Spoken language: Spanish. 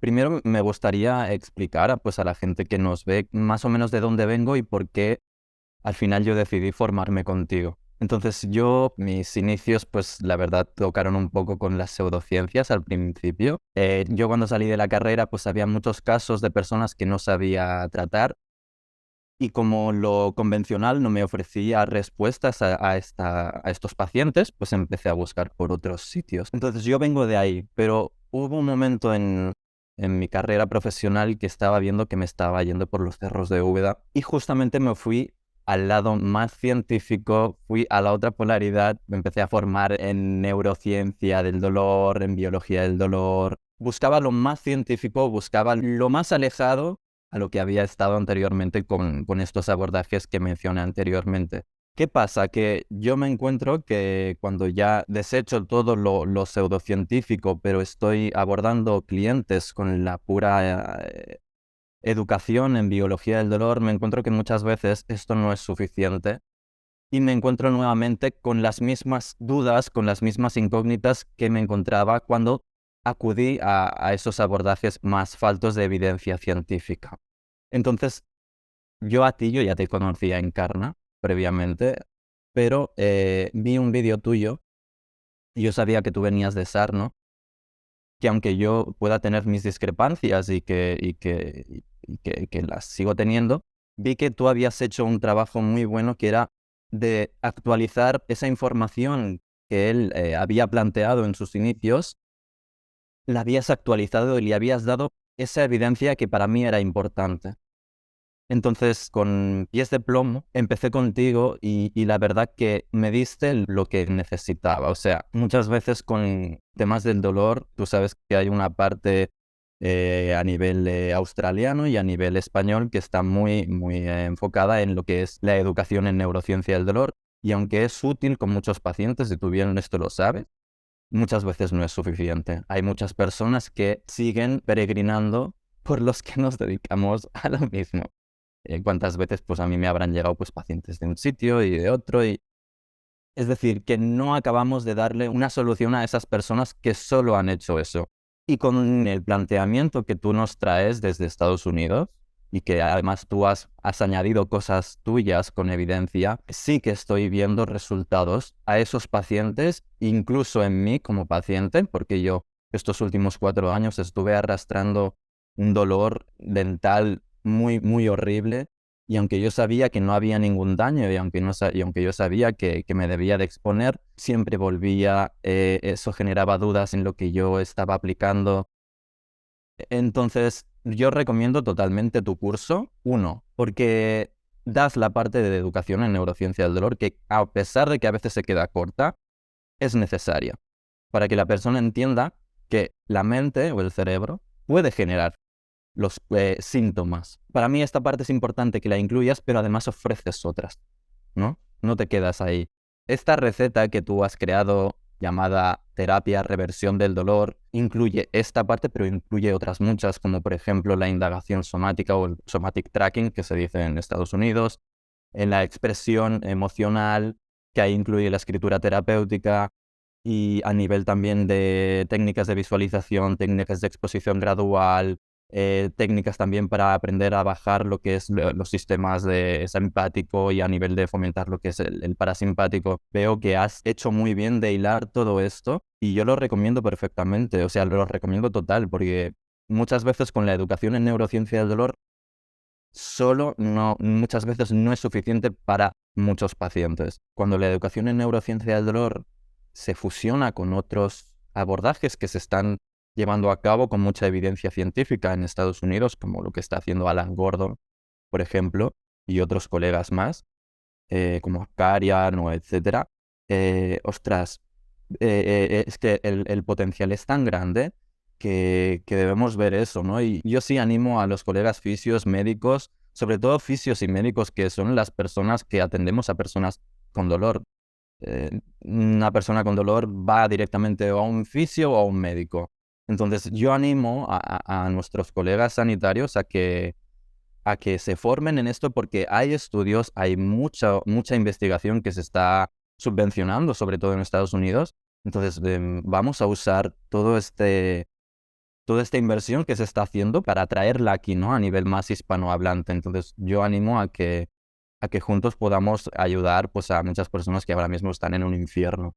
Primero me gustaría explicar pues, a la gente que nos ve más o menos de dónde vengo y por qué al final yo decidí formarme contigo. Entonces mis inicios, pues la verdad, tocaron un poco con las pseudociencias al principio. Yo cuando salí de la carrera, pues había muchos casos de personas que no sabía tratar y como lo convencional no me ofrecía respuestas a estos pacientes, pues empecé a buscar por otros sitios. Entonces yo vengo de ahí, pero hubo un momento en mi carrera profesional que estaba viendo que me estaba yendo por los cerros de Úbeda y justamente me fui al lado más científico, fui a la otra polaridad, me empecé a formar en neurociencia del dolor, en biología del dolor. Buscaba lo más científico, buscaba lo más alejado a lo que había estado anteriormente con estos abordajes que mencioné anteriormente. ¿Qué pasa? Que yo me encuentro que cuando ya desecho todo lo pseudocientífico, pero estoy abordando clientes con la pura educación en biología del dolor, me encuentro que muchas veces esto no es suficiente y me encuentro nuevamente con las mismas dudas, con las mismas incógnitas que me encontraba cuando acudí a esos abordajes más faltos de evidencia científica. Entonces, yo ya te conocía en Encarna previamente, pero vi un vídeo tuyo y yo sabía que tú venías de Sarno, que aunque yo pueda tener mis discrepancias y que las sigo teniendo, vi que tú habías hecho un trabajo muy bueno que era de actualizar esa información que él había planteado en sus inicios, la habías actualizado y le habías dado esa evidencia que para mí era importante. Entonces, con pies de plomo, empecé contigo y la verdad que me diste lo que necesitaba. O sea, muchas veces con temas del dolor, tú sabes que hay una parte a nivel australiano y a nivel español que está muy enfocada en lo que es la educación en neurociencia del dolor. Y aunque es útil con muchos pacientes, y tú bien esto lo sabes, muchas veces no es suficiente. Hay muchas personas que siguen peregrinando por los que nos dedicamos a lo mismo. Cuántas veces pues a mí me habrán llegado pues pacientes de un sitio y de otro y es decir, que no acabamos de darle una solución a esas personas que solo han hecho eso. Y con el planteamiento que tú nos traes desde Estados Unidos y que además tú has añadido cosas tuyas con evidencia, sí que estoy viendo resultados a esos pacientes, incluso en mí como paciente, porque yo estos últimos 4 años estuve arrastrando un dolor dental muy horrible y aunque yo sabía que no había ningún daño y aunque yo sabía que me debía de exponer, siempre volvía, eso generaba dudas en lo que yo estaba aplicando. Entonces, yo recomiendo totalmente tu curso, uno, porque das la parte de educación en neurociencia del dolor que a pesar de que a veces se queda corta, es necesaria para que la persona entienda que la mente o el cerebro puede generar los síntomas. Para mí esta parte es importante que la incluyas, pero además ofreces otras, ¿no? No te quedas ahí. Esta receta que tú has creado llamada terapia reversión del dolor incluye esta parte, pero incluye otras muchas, como por ejemplo la indagación somática o el somatic tracking, que se dice en Estados Unidos, en la expresión emocional, que ahí incluye la escritura terapéutica, y a nivel también de técnicas de visualización, técnicas de exposición gradual, técnicas también para aprender a bajar lo que es los sistemas de simpático y a nivel de fomentar lo que es el parasimpático. Veo que has hecho muy bien de hilar todo esto y yo lo recomiendo perfectamente, o sea, lo recomiendo total, porque muchas veces con la educación en neurociencia del dolor, muchas veces no es suficiente para muchos pacientes. Cuando la educación en neurociencia del dolor se fusiona con otros abordajes que se están llevando a cabo con mucha evidencia científica en Estados Unidos, como lo que está haciendo Alan Gordon, por ejemplo, y otros colegas más, como Karian o etcétera, ostras, es que el potencial es tan grande que debemos ver eso, ¿no? Y yo sí animo a los colegas fisios, médicos, sobre todo fisios y médicos, que son las personas que atendemos a personas con dolor. Una persona con dolor va directamente o a un fisio o a un médico. Entonces, yo animo a nuestros colegas sanitarios a que se formen en esto porque hay estudios, hay mucha investigación que se está subvencionando, sobre todo en Estados Unidos. Entonces, vamos a usar todo toda esta inversión que se está haciendo para traerla aquí, ¿no? A nivel más hispanohablante. Entonces, yo animo a que juntos podamos ayudar, pues, a muchas personas que ahora mismo están en un infierno.